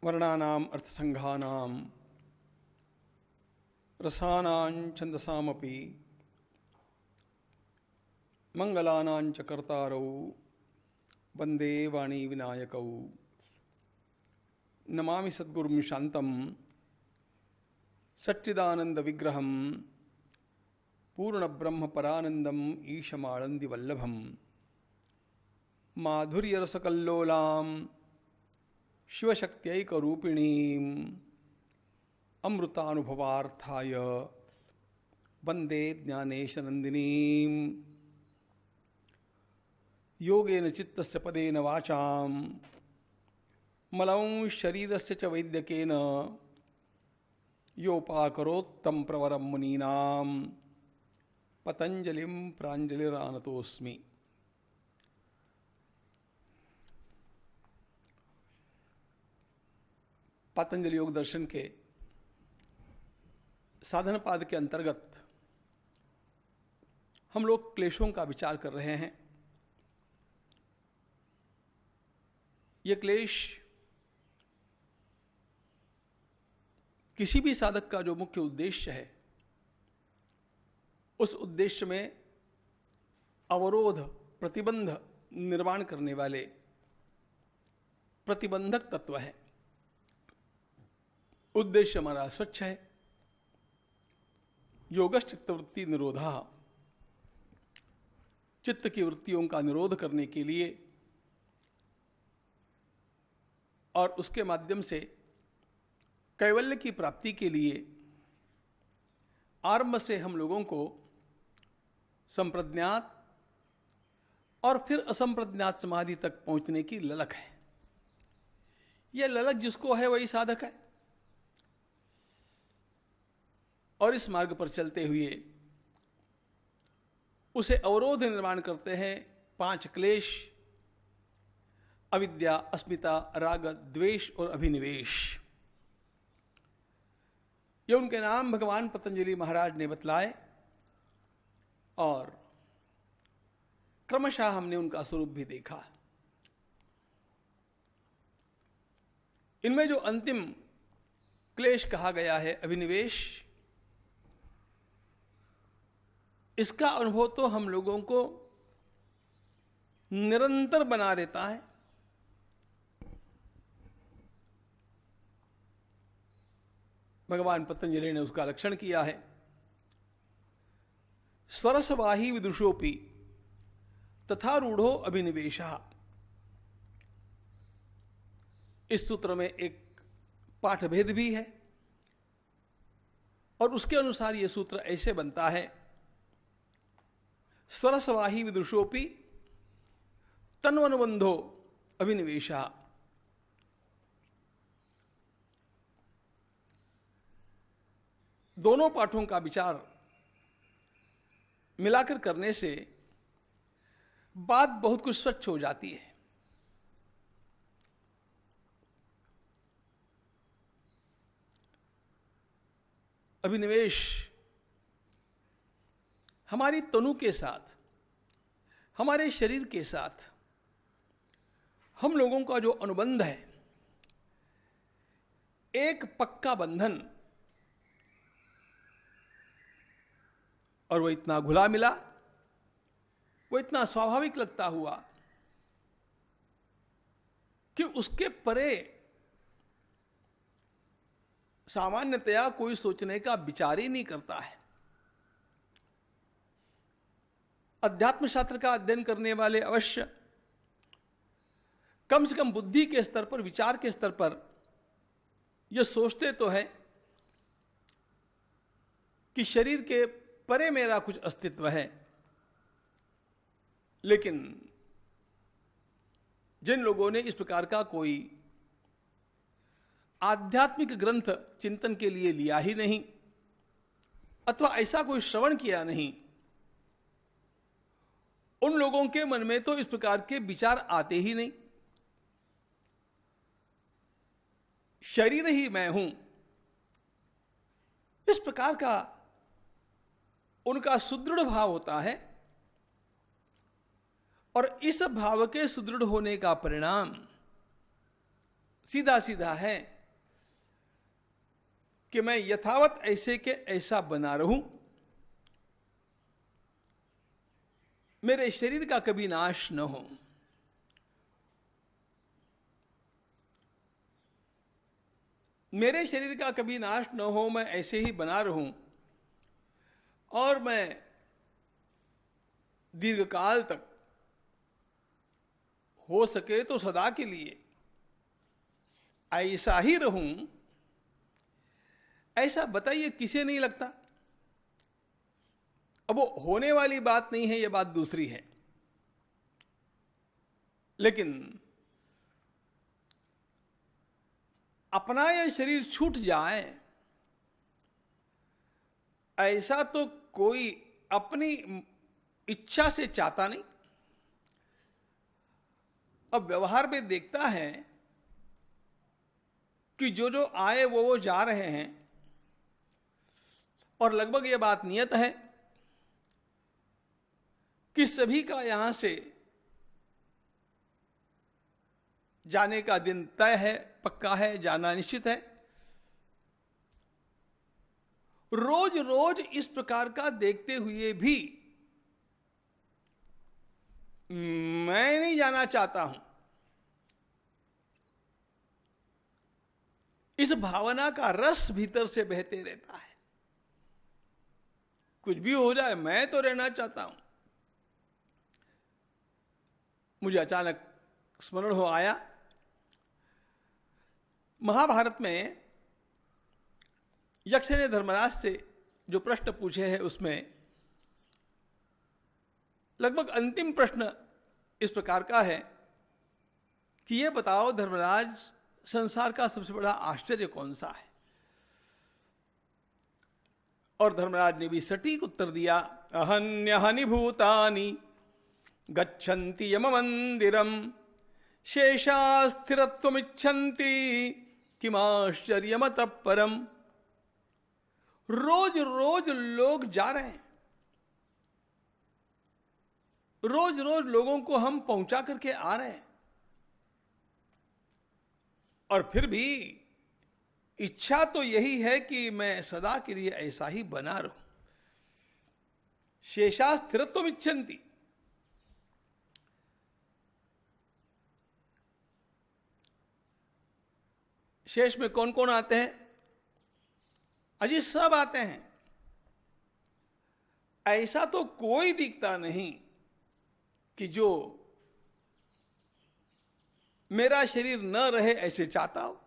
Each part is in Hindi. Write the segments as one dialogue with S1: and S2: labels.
S1: वर्णानाम् अर्थसंघानां रसानां छन्दसामपि मंगलानां च कर्तारौ वंदे वाणी विनायकौ। नमामि सद्गुरुं शान्तं सच्चिदानंद विग्रहं पूर्णब्रह्म परानंदम ईशमानंदी वल्लभम माधुर्यरसकल्लोलां शिवशक्त्यैकरूपिणीम् अमृतानुभवार्थाय वंदे ज्ञानेशनंदिनीं। योगेन चित्तस्य पदेन वाचां मलं शरीरस्य च वैद्यकेन योपाकरोत्तं प्रवरं मुनीनां पतंजलिं प्राञ्जलिरानतोऽस्मि। पतंजलि योग दर्शन के साधन पाद के अंतर्गत हम लोग क्लेशों का विचार कर रहे हैं। ये क्लेश किसी भी साधक का जो मुख्य उद्देश्य है, उस उद्देश्य में अवरोध प्रतिबंध निर्माण करने वाले प्रतिबंधक तत्व है। उद्देश्य हमारा स्वच्छ है। योगश्चित्तवृत्ति निरोधा, चित्त की वृत्तियों का निरोध करने के लिए और उसके माध्यम से कैवल्य की प्राप्ति के लिए आरंभ से हम लोगों को संप्रज्ञात और फिर असंप्रज्ञात समाधि तक पहुंचने की ललक है। यह ललक जिसको है वही साधक है। और इस मार्ग पर चलते हुए उसे अवरोध निर्माण करते हैं 5 क्लेश: अविद्या, अस्मिता, राग, द्वेष और अभिनिवेश। ये उनके नाम भगवान पतंजलि महाराज ने बतलाए और क्रमशः हमने उनका स्वरूप भी देखा। इनमें जो अंतिम क्लेश कहा गया है, अभिनिवेश, इसका अनुभव तो हम लोगों को निरंतर बना रहता है। भगवान पतंजलि ने उसका लक्षण किया है। स्वरसवाही विदुषोपि तथा रूढ़ो अभिनिवेशः। इस सूत्र में एक पाठभेद भी है और उसके अनुसार यह सूत्र ऐसे बनता है: स्वरसवाही विदुषोपि तन्वनुबंधो अभिनिवेशः। दोनों पाठों का विचार मिलाकर करने से बात बहुत कुछ स्वच्छ हो जाती है। अभिनिवेश हमारी तनु के साथ, हमारे शरीर के साथ हम लोगों का जो अनुबंध है, एक पक्का बंधन, और वो इतना घुला मिला, वो इतना स्वाभाविक लगता हुआ कि उसके परे सामान्यतया कोई सोचने का विचार ही नहीं करता है। अध्यात्म शास्त्र का अध्ययन करने वाले अवश्य कम से कम बुद्धि के स्तर पर, विचार के स्तर पर यह सोचते तो है कि शरीर के परे मेरा कुछ अस्तित्व है। लेकिन जिन लोगों ने इस प्रकार का कोई आध्यात्मिक ग्रंथ चिंतन के लिए लिया ही नहीं अथवा ऐसा कोई श्रवण किया नहीं, उन लोगों के मन में तो इस प्रकार के विचार आते ही नहीं। शरीर ही मैं हूं, इस प्रकार का उनका सुदृढ़ भाव होता है और इस भाव के सुदृढ़ होने का परिणाम सीधा सीधा है कि मैं यथावत ऐसे के ऐसा बना रहूं, मेरे शरीर का कभी नाश न हो। मेरे शरीर का कभी नाश न हो, मैं ऐसे ही बना रहूं और मैं दीर्घकाल तक, हो सके तो सदा के लिए ऐसा ही रहूं। ऐसा बताइए किसे नहीं लगता? अब वो होने वाली बात नहीं है, ये बात दूसरी है, लेकिन अपना यह शरीर छूट जाए ऐसा तो कोई अपनी इच्छा से चाहता नहीं। अब व्यवहार में देखता है कि जो जो आए वो जा रहे हैं, और लगभग ये बात नियत है कि सभी का यहां से जाने का दिन तय है, पक्का है, जाना निश्चित है। रोज रोज इस प्रकार का देखते हुए भी मैं नहीं जाना चाहता हूं, इस भावना का रस भीतर से बहते रहता है। कुछ भी हो जाए मैं तो रहना चाहता हूं। मुझे अचानक स्मरण हो आया, महाभारत में यक्ष ने धर्मराज से जो प्रश्न पूछे हैं उसमें लगभग अंतिम प्रश्न इस प्रकार का है कि ये बताओ धर्मराज, संसार का सबसे बड़ा आश्चर्य कौन सा है? और धर्मराज ने भी सटीक उत्तर दिया, अहन्यहनि भूतानि गच्छन्ति यम मंदिरम शेषा स्थिरत्वमिच्छन्ति किमाश्चर्यमतः परम। रोज रोज लोग जा रहे हैं, रोज रोज लोगों को हम पहुंचा करके आ रहे हैं, और फिर भी इच्छा तो यही है कि मैं सदा के लिए ऐसा ही बना रहूं। शेषा स्थिरत्वमिच्छन्ति, शेष में कौन कौन आते हैं? अजी सब आते हैं। ऐसा तो कोई दिखता नहीं कि जो मेरा शरीर न रहे ऐसे चाहता हो।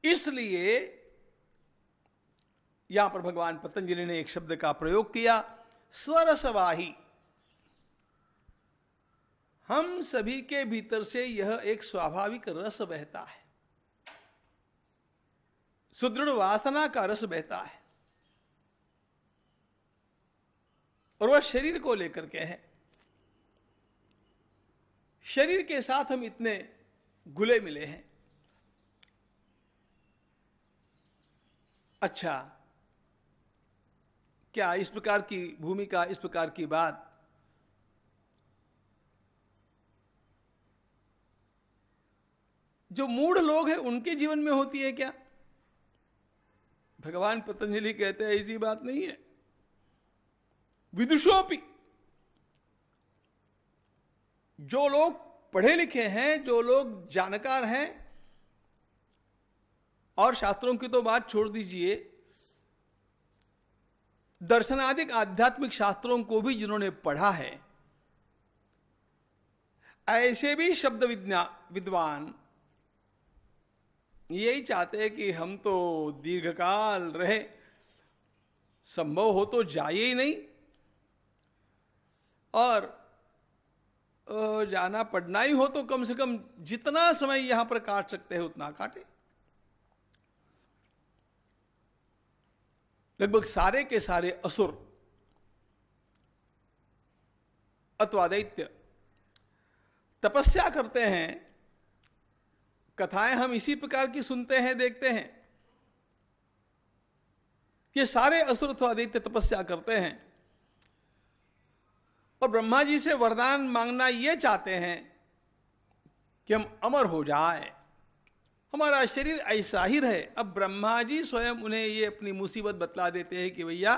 S1: इसलिए यहां पर भगवान पतंजलि ने एक शब्द का प्रयोग किया, स्वरसवाही। हम सभी के भीतर से यह एक स्वाभाविक रस बहता है, सुदृढ़ वासना का रस बहता है, और वह शरीर को लेकर के है। शरीर के साथ हम इतने घुले मिले हैं। अच्छा, क्या इस प्रकार की भूमिका, इस प्रकार की बात जो मूढ़ लोग हैं उनके जीवन में होती है क्या? भगवान पतंजलि कहते हैं ऐसी बात नहीं है। विदुषोपि, जो लोग पढ़े लिखे हैं, जो लोग जानकार हैं, और शास्त्रों की तो बात छोड़ दीजिए, दर्शनादिक आध्यात्मिक शास्त्रों को भी जिन्होंने पढ़ा है, ऐसे भी शब्द विद्वान यही चाहते हैं कि हम तो दीर्घकाल रहे, संभव हो तो जाइए ही नहीं, और जाना पड़ना ही हो तो कम से कम जितना समय यहां पर काट सकते हैं उतना काटे। लगभग सारे के सारे असुर अथवा दैत्य तपस्या करते हैं। कथाएं हम इसी प्रकार की सुनते हैं, देखते हैं। ये सारे असुर अथवा दैत्य तपस्या करते हैं और ब्रह्मा जी से वरदान मांगना ये चाहते हैं कि हम अमर हो जाए, हमारा शरीर ऐसा ही रहे। अब ब्रह्मा जी स्वयं उन्हें ये अपनी मुसीबत बतला देते हैं कि भैया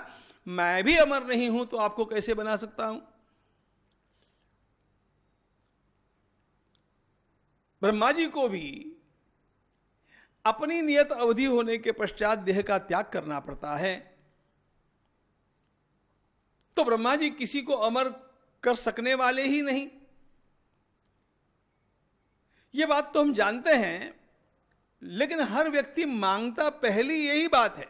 S1: मैं भी अमर नहीं हूं तो आपको कैसे बना सकता हूं। ब्रह्मा जी को भी अपनी नियत अवधि होने के पश्चात देह का त्याग करना पड़ता है। तो ब्रह्मा जी किसी को अमर कर सकने वाले ही नहीं, ये बात तो हम जानते हैं। लेकिन हर व्यक्ति मांगता पहली यही बात है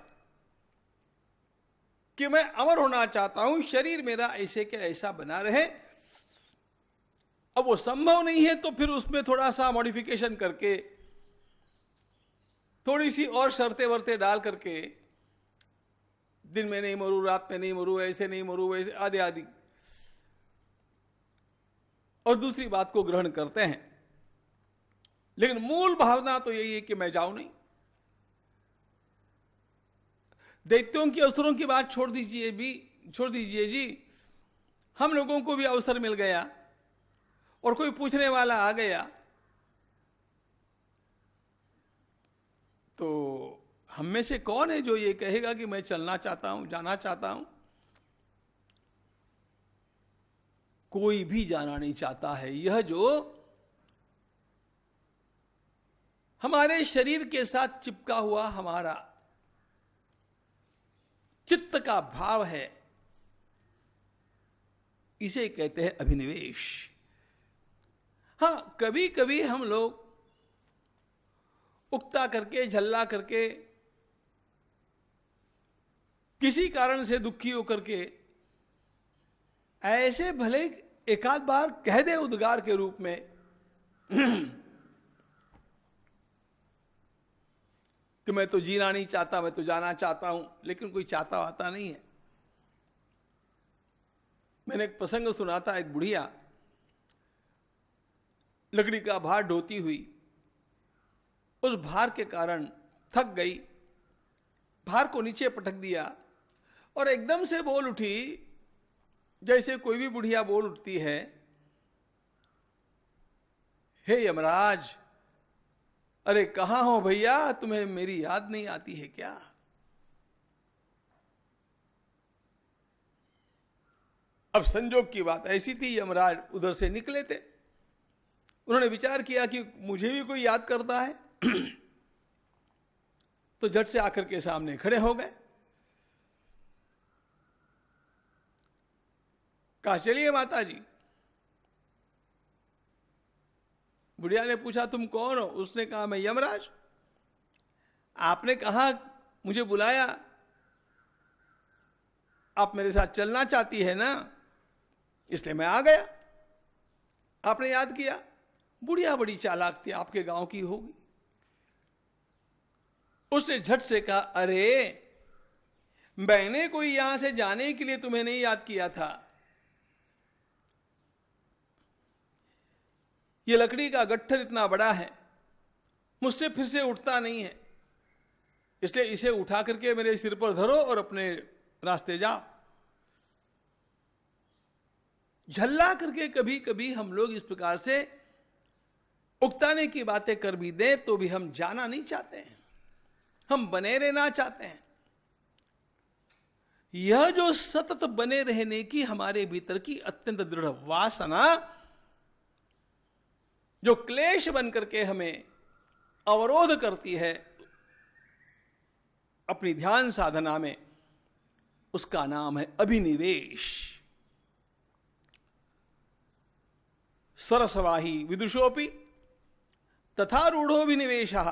S1: कि मैं अमर होना चाहता हूं, शरीर मेरा ऐसे के ऐसा बना रहे। अब वो संभव नहीं है तो फिर उसमें थोड़ा सा मॉडिफिकेशन करके, थोड़ी सी और शर्तें वर्तें डाल करके, दिन में नहीं मरूं, रात में नहीं मरूं, ऐसे नहीं मरूं, वैसे आदि आदि, और दूसरी बात को ग्रहण करते हैं। लेकिन मूल भावना तो यही है कि मैं जाऊं नहीं। दैत्यों की असुरों की बात छोड़ दीजिए जी। हम लोगों को भी अवसर मिल गया और कोई पूछने वाला आ गया तो हम में से कौन है जो ये कहेगा कि मैं चलना चाहता हूं, जाना चाहता हूं। कोई भी जाना नहीं चाहता है। यह जो हमारे शरीर के साथ चिपका हुआ हमारा चित्त का भाव है, इसे कहते हैं अभिनिवेश। हां, कभी कभी हम लोग उकता करके, झल्ला करके, किसी कारण से दुखी होकर के ऐसे भले एकाध बार कह दे उद्गार के रूप में कि मैं तो जीना नहीं चाहता, मैं तो जाना चाहता हूं, लेकिन कोई चाहता आता नहीं है। मैंने एक प्रसंग सुना था, एक बुढ़िया लकड़ी का भार ढोती हुई उस भार के कारण थक गई, भार को नीचे पटक दिया और एकदम से बोल उठी, जैसे कोई भी बुढ़िया बोल उठती है, हे यमराज, अरे कहां हो भैया, तुम्हें मेरी याद नहीं आती है क्या? अब संजोग की बात ऐसी थी, यमराज उधर से निकले थे। उन्होंने विचार किया कि मुझे भी कोई याद करता है तो झट से आकर के सामने खड़े हो गए। कहा चलिए माता जी। बुढ़िया ने पूछा तुम कौन हो? उसने कहा मैं यमराज। आपने कहा मुझे बुलाया, आप मेरे साथ चलना चाहती है ना, इसलिए मैं आ गया। आपने याद किया। बुढ़िया बड़ी चालाक थी, आपके गांव की होगी। उसने झट से कहा अरे मैंने कोई यहां से जाने के लिए तुम्हें नहीं याद किया था, ये लकड़ी का गट्ठर इतना बड़ा है, मुझसे फिर से उठता नहीं है, इसलिए इसे उठा करके मेरे सिर पर धरो और अपने रास्ते जाओ। झल्ला करके कभी कभी हम लोग इस प्रकार से उकताने की बातें कर भी दें तो भी हम जाना नहीं चाहते हैं, हम बने रहना चाहते हैं। यह जो सतत बने रहने की हमारे भीतर की अत्यंत दृढ़ वासना, जो क्लेश बन करके हमें अवरोध करती है अपनी ध्यान साधना में, उसका नाम है अभिनिवेश। सरसवाही विदुषोपि तथा रूढ़ोभिनिवेशः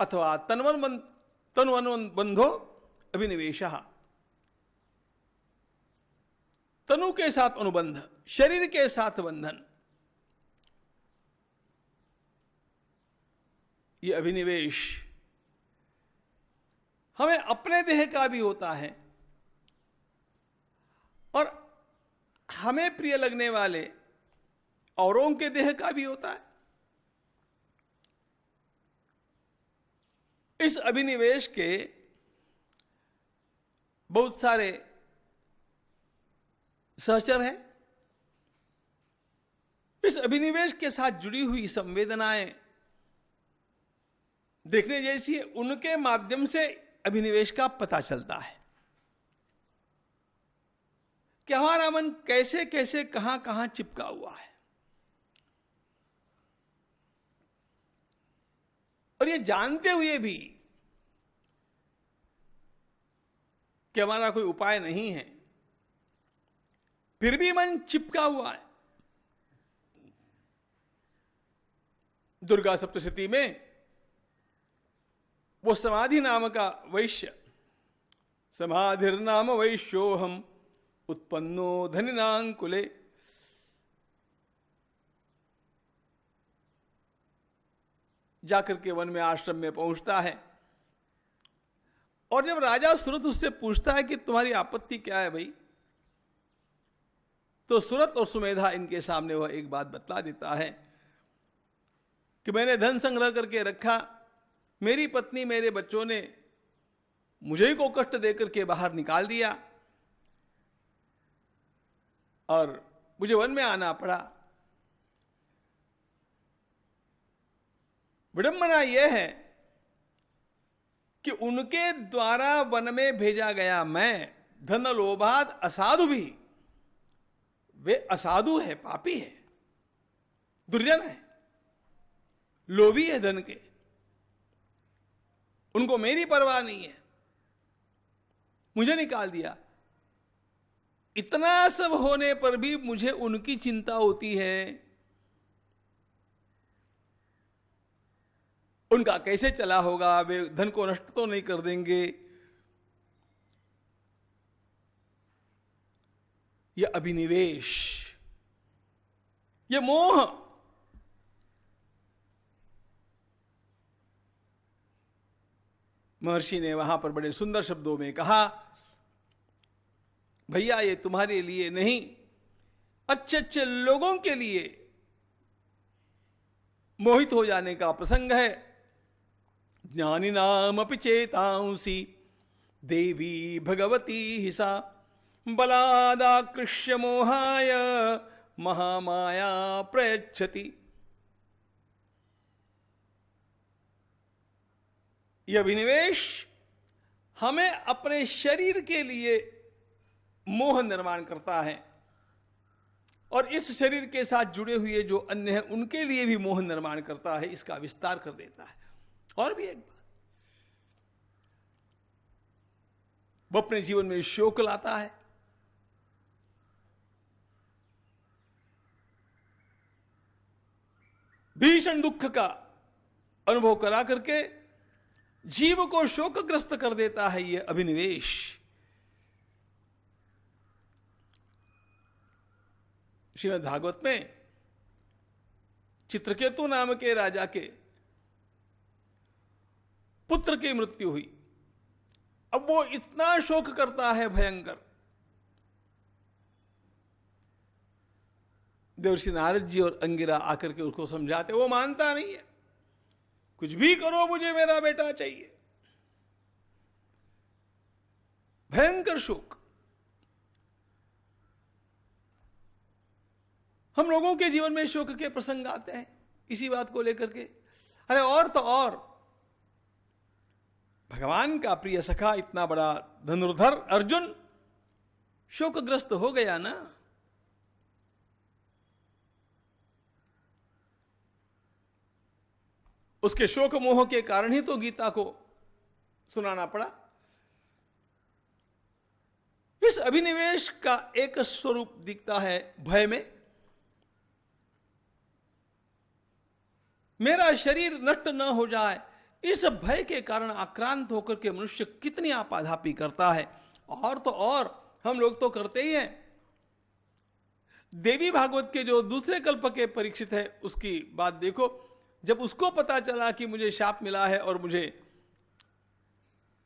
S1: अथवा तन्वन्बंधो अभिनिवेशः। तनु के साथ अनुबंध, शरीर के साथ बंधन, ये अभिनिवेश हमें अपने देह का भी होता है और हमें प्रिय लगने वाले औरों के देह का भी होता है। इस अभिनिवेश के बहुत सारे सहचर हैं। इस अभिनिवेश के साथ जुड़ी हुई संवेदनाएं देखने जैसी है। उनके माध्यम से अभिनिवेश का पता चलता है कि हमारा मन कैसे कैसे कहां कहां चिपका हुआ है। और ये जानते हुए भी कि हमारा कोई उपाय नहीं है, फिर भी मन चिपका हुआ है। दुर्गा सप्तशती में वो समाधि नाम का वैश्य, समाधिर्नाम वैश्योहम उत्पन्नो धनिनांकुले, जाकर के वन में आश्रम में पहुंचता है। और जब राजा सुरत उससे पूछता है कि तुम्हारी आपत्ति क्या है भाई, तो सुरत और सुमेधा इनके सामने वह एक बात बतला देता है कि मैंने धन संग्रह करके रखा, मेरी पत्नी मेरे बच्चों ने मुझे ही को कष्ट देकर के बाहर निकाल दिया और मुझे वन में आना पड़ा। विडंबना यह है कि उनके द्वारा वन में भेजा गया मैं, धन लोभाद असाधु भी, वे असाधु है, पापी है, दुर्जन है, लोभी है धन के, उनको मेरी परवाह नहीं है, मुझे निकाल दिया। इतना सब होने पर भी मुझे उनकी चिंता होती है, उनका कैसे चला होगा, वे धन को नष्ट तो नहीं कर देंगे। यह अभिनिवेश, यह मोह, महर्षि ने वहां पर बड़े सुंदर शब्दों में कहा, भैया ये तुम्हारे लिए नहीं, अच्छे अच्छे लोगों के लिए मोहित हो जाने का प्रसंग है। ज्ञानी नाम अपि चेतांसी देवी भगवती हिसा बलादाकृष्य मोहाय महामाया प्रयच्छति। यह अभिनिवेश हमें अपने शरीर के लिए मोह निर्माण करता है और इस शरीर के साथ जुड़े हुए जो अन्य हैं उनके लिए भी मोह निर्माण करता है, इसका विस्तार कर देता है। और भी एक बात, वो अपने जीवन में शोक लाता है, भीषण दुख का अनुभव करा करके जीव को शोकग्रस्त कर देता है यह अभिनिवेश। श्रीमद् भागवत में चित्रकेतु नाम के राजा के पुत्र की मृत्यु हुई। अब वो इतना शोक करता है भयंकर, देवर्षि नारद जी और अंगिरा आकर के उसको समझाते, वो मानता नहीं है, कुछ भी करो मुझे मेरा बेटा चाहिए। भयंकर शोक। हम लोगों के जीवन में शोक के प्रसंग आते हैं इसी बात को लेकर के। अरे और तो और भगवान का प्रिय सखा इतना बड़ा धनुर्धर अर्जुन शोकग्रस्त हो गया ना। उसके शोक मोह के कारण ही तो गीता को सुनाना पड़ा। इस अभिनिवेश का एक स्वरूप दिखता है भय में। मेरा शरीर नष्ट न हो जाए, इस भय के कारण आक्रांत होकर के मनुष्य कितनी आपाधापी करता है। और तो और हम लोग तो करते ही हैं। देवी भागवत के जो दूसरे कल्प के परीक्षित है उसकी बात देखो। जब उसको पता चला कि मुझे शाप मिला है और मुझे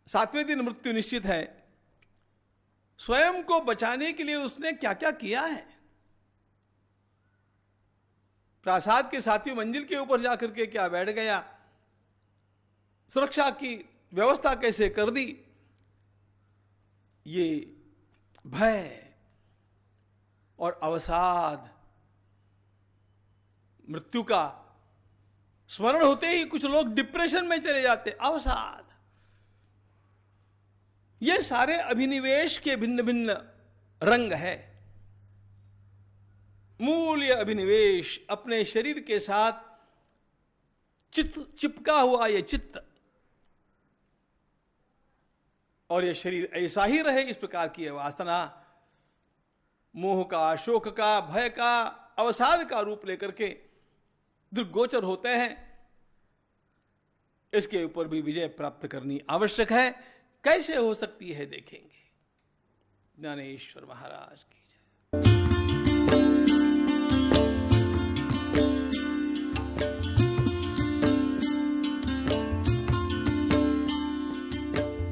S1: 7वें दिन मृत्यु निश्चित है, स्वयं को बचाने के लिए उसने क्या क्या किया है। प्रासाद के 7वीं मंजिल के ऊपर जाकर के क्या बैठ गया, सुरक्षा की व्यवस्था कैसे कर दी। ये भय और अवसाद, मृत्यु का स्मरण होते ही कुछ लोग डिप्रेशन में चले जाते, अवसाद। ये सारे अभिनिवेश के भिन्न भिन्न रंग है। मूल ये अभिनिवेश अपने शरीर के साथ चिपका हुआ ये चित्त, और ये शरीर ऐसा ही रहे, इस प्रकार की वासना मोह का, शोक का, भय का, अवसाद का रूप लेकर के दृग्गोचर होते हैं। इसके ऊपर भी विजय प्राप्त करनी आवश्यक है। कैसे हो सकती है देखेंगे। ज्ञानेश्वर महाराज की जय।